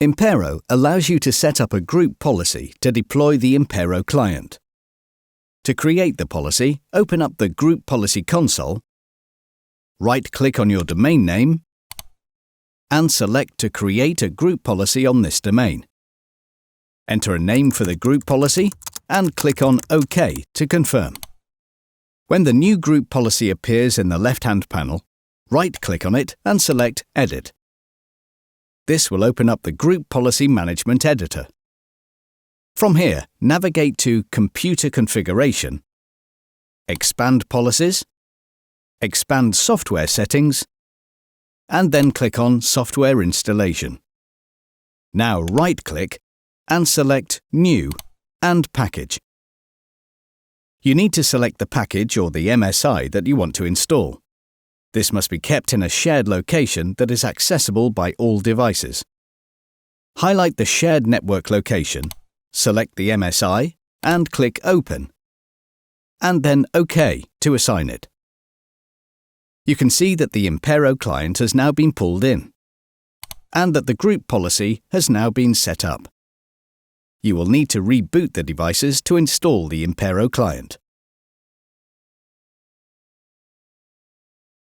Impero allows you to set up a group policy to deploy the Impero client. To create the policy, open up the Group Policy console, right-click on your domain name, and select to create a group policy on this domain. Enter a name for the group policy and click on OK to confirm. When the new group policy appears in the left-hand panel, right-click on it and select Edit. This will open up the Group Policy Management Editor. From here, navigate to Computer Configuration, Expand Policies, Expand Software Settings, and then click on Software Installation. Now right-click and select New and Package. You need to select the package or the MSI that you want to install. This must be kept in a shared location that is accessible by all devices. Highlight the shared network location, select the MSI, and click Open, and then OK to assign it. You can see that the Impero client has now been pulled in, and that the group policy has now been set up. You will need to reboot the devices to install the Impero client.